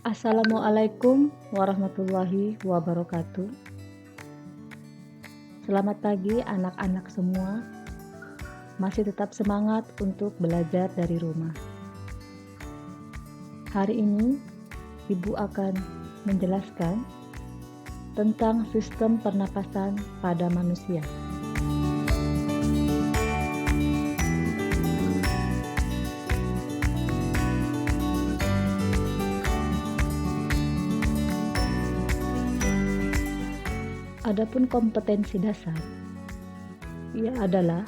Assalamualaikum warahmatullahi wabarakatuh. Selamat pagi anak-anak semua. Masih tetap semangat untuk belajar dari rumah. Hari ini Ibu akan menjelaskan tentang sistem pernapasan pada manusia. Adapun kompetensi dasar, ia adalah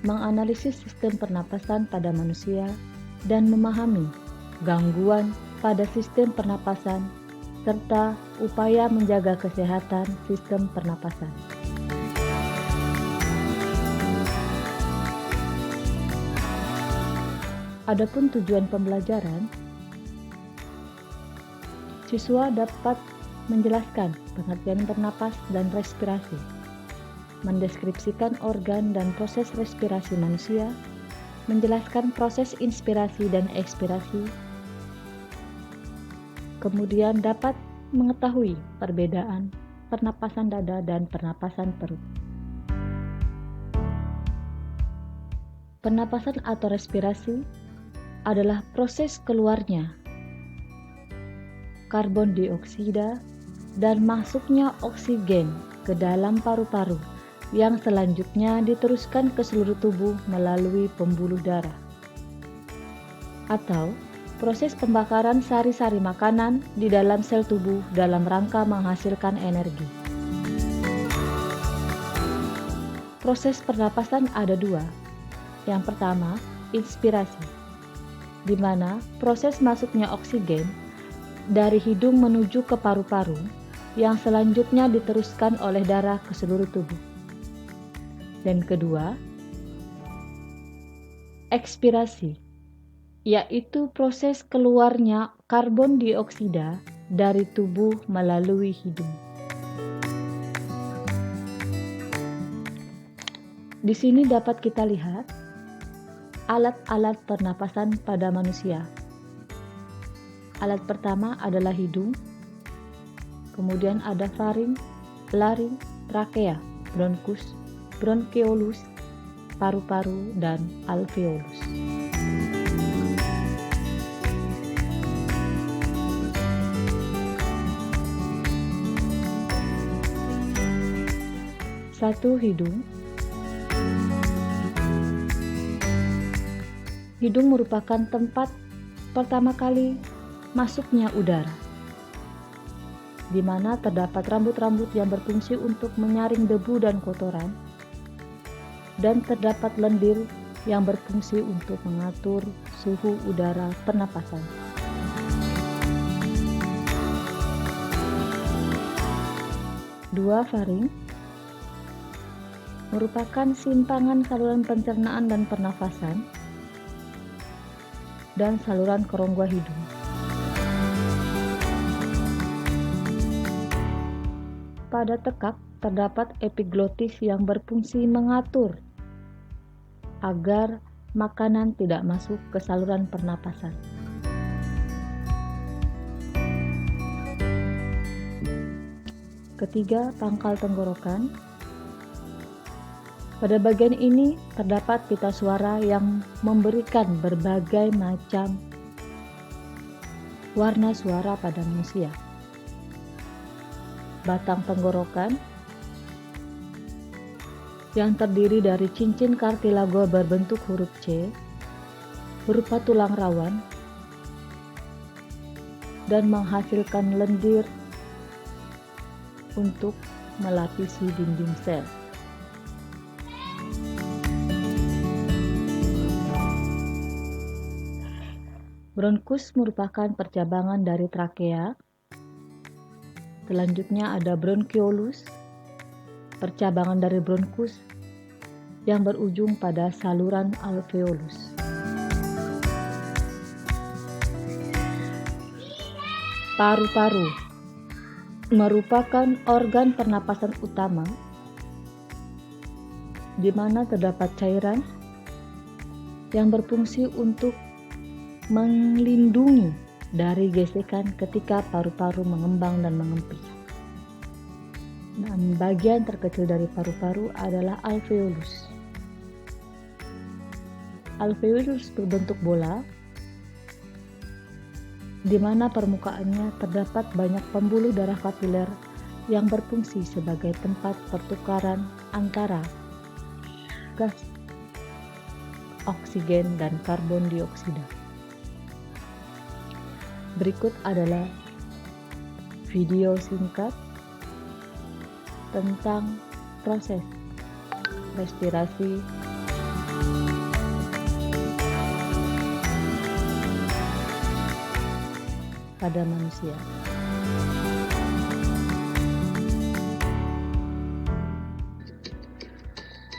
menganalisis sistem pernapasan pada manusia dan memahami gangguan pada sistem pernapasan serta upaya menjaga kesehatan sistem pernapasan. Adapun tujuan pembelajaran, siswa dapat menjelaskan pengertian bernapas dan respirasi, mendeskripsikan organ dan proses respirasi manusia, menjelaskan proses inspirasi dan ekspirasi, kemudian dapat mengetahui perbedaan pernapasan dada dan pernapasan perut. Pernapasan atau respirasi adalah proses keluarnya karbon dioksida dan masuknya oksigen ke dalam paru-paru yang selanjutnya diteruskan ke seluruh tubuh melalui pembuluh darah, atau proses pembakaran sari-sari makanan di dalam sel tubuh dalam rangka menghasilkan energi. Proses pernapasan ada dua. Yang pertama, inspirasi, di mana proses masuknya oksigen dari hidung menuju ke paru-paru yang selanjutnya diteruskan oleh darah ke seluruh tubuh. Dan kedua, ekspirasi, yaitu proses keluarnya karbon dioksida dari tubuh melalui hidung. Di sini dapat kita lihat alat-alat pernapasan pada manusia. Alat pertama adalah hidung, kemudian ada faring, laring, trakea, bronkus, bronkeolus, paru-paru, dan alveolus. Satu, hidung. Hidung merupakan tempat pertama kali masuknya udara, di mana terdapat rambut-rambut yang berfungsi untuk menyaring debu dan kotoran, dan terdapat lendir yang berfungsi untuk mengatur suhu udara pernapasan. Dua, faring merupakan simpangan saluran pencernaan dan pernafasan dan saluran kerongga hidung. Pada tekak terdapat epiglotis yang berfungsi mengatur agar makanan tidak masuk ke saluran pernapasan. Ketiga, pangkal tenggorokan. Pada bagian ini terdapat pita suara yang memberikan berbagai macam warna suara pada manusia. Batang tenggorokan yang terdiri dari cincin kartilago berbentuk huruf C berupa tulang rawan dan menghasilkan lendir untuk melapisi dinding sel. Bronkus merupakan percabangan dari trakea. Selanjutnya ada bronkeolus, percabangan dari bronkus yang berujung pada saluran alveolus. Paru-paru merupakan organ pernapasan utama di mana terdapat cairan yang berfungsi untuk melindungi dari gesekan ketika paru-paru mengembang dan mengempis. Dan bagian terkecil dari paru-paru adalah alveolus. Alveolus berbentuk bola, di mana permukaannya terdapat banyak pembuluh darah kapiler yang berfungsi sebagai tempat pertukaran antara gas, oksigen, dan karbon dioksida. Berikut adalah video singkat tentang proses respirasi pada manusia.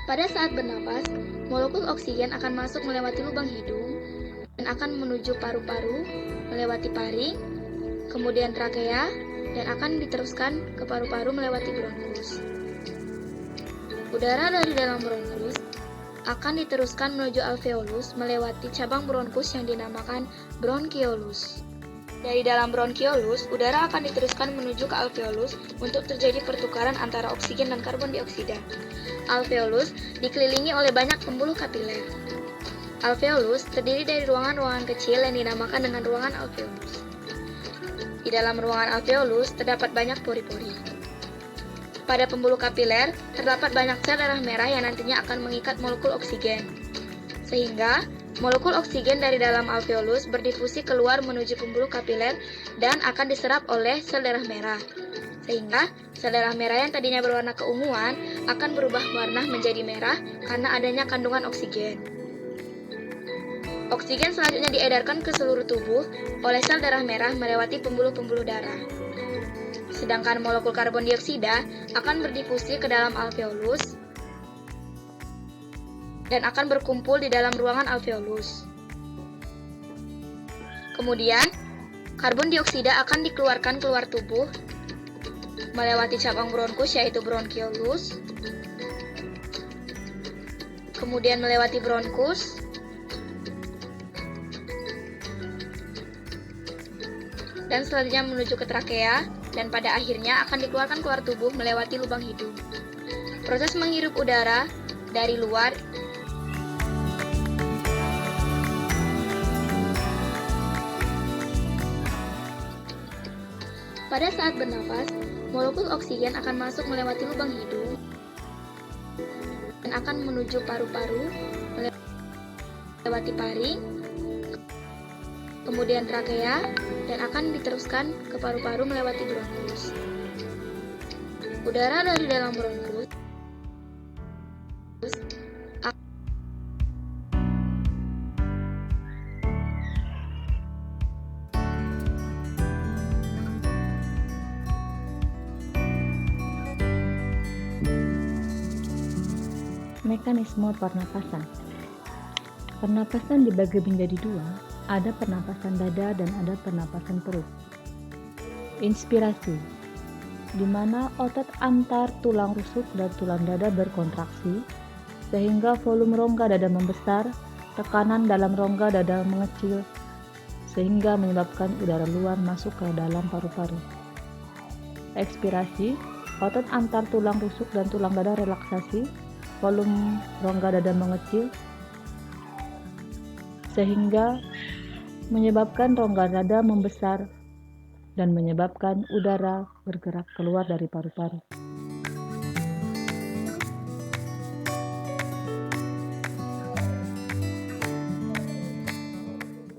Pada saat bernapas, molekul oksigen akan masuk melewati lubang hidung dan akan menuju paru-paru, melewati paring, kemudian trakea, dan akan diteruskan ke paru-paru melewati bronkus. Udara dari dalam bronkus akan diteruskan menuju alveolus melewati cabang bronkus yang dinamakan bronkiolus. Dari dalam bronkiolus, udara akan diteruskan menuju ke alveolus untuk terjadi pertukaran antara oksigen dan karbon dioksida. Alveolus dikelilingi oleh banyak pembuluh kapiler. Alveolus terdiri dari ruangan-ruangan kecil yang dinamakan dengan ruangan alveolus. Di dalam ruangan alveolus terdapat banyak pori-pori. Pada pembuluh kapiler terdapat banyak sel darah merah yang nantinya akan mengikat molekul oksigen. Sehingga molekul oksigen dari dalam alveolus berdifusi keluar menuju pembuluh kapiler dan akan diserap oleh sel darah merah. Sehingga sel darah merah yang tadinya berwarna keunguan akan berubah warna menjadi merah karena adanya kandungan oksigen. Oksigen selanjutnya diedarkan ke seluruh tubuh oleh sel darah merah melewati pembuluh-pembuluh darah. Sedangkan molekul karbon dioksida akan berdifusi ke dalam alveolus dan akan berkumpul di dalam ruangan alveolus. Kemudian, karbon dioksida akan dikeluarkan keluar tubuh melewati cabang bronkus yaitu bronkiolus, kemudian melewati bronkus, dan selanjutnya menuju ke trakea, dan pada akhirnya akan dikeluarkan keluar tubuh melewati lubang hidung. Proses menghirup udara dari luar pada saat bernapas, molekul oksigen akan masuk melewati lubang hidung dan akan menuju paru-paru, melewati paring, kemudian trakea, dan akan diteruskan ke paru-paru melewati bronkus. Udara dari dalam bronkus Mekanisme pernapasan. Pernapasan dibagi menjadi dua, ada pernapasan dada dan ada pernapasan perut. Inspirasi, di mana otot antar tulang rusuk dan tulang dada berkontraksi, sehingga volume rongga dada membesar, tekanan dalam rongga dada mengecil, sehingga menyebabkan udara luar masuk ke dalam paru-paru. Ekspirasi, otot antar tulang rusuk dan tulang dada relaksasi, volume rongga dada mengecil, sehingga menyebabkan rongga dada membesar dan menyebabkan udara bergerak keluar dari paru-paru.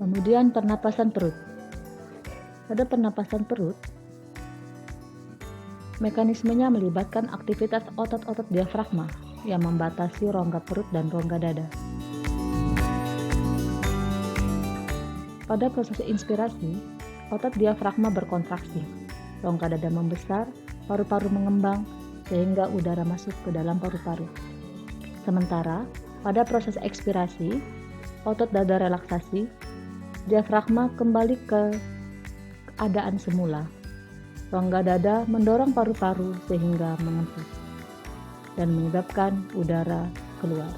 Kemudian pernapasan perut. Pada pernapasan perut, mekanismenya melibatkan aktivitas otot-otot diafragma yang membatasi rongga perut dan rongga dada. Pada proses inspirasi, otot diafragma berkontraksi, rongga dada membesar, paru-paru mengembang, sehingga udara masuk ke dalam paru-paru. Sementara, pada proses ekspirasi, otot dada relaksasi, diafragma kembali ke keadaan semula. Rongga dada mendorong paru-paru sehingga mengempis dan menyebabkan udara keluar.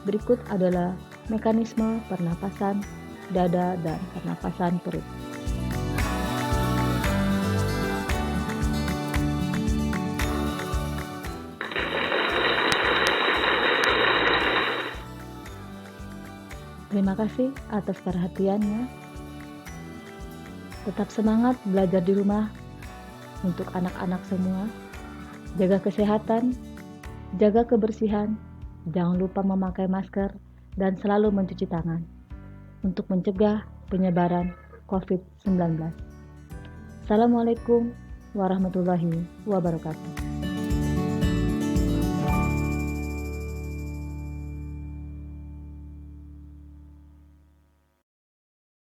Berikut adalah mekanisme pernapasan dada, dan pernapasan perut. Terima kasih atas perhatiannya. Tetap semangat belajar di rumah untuk anak-anak semua. Jaga kesehatan, jaga kebersihan, jangan lupa memakai masker, dan selalu mencuci tangan untuk mencegah penyebaran COVID-19. Assalamualaikum warahmatullahi wabarakatuh.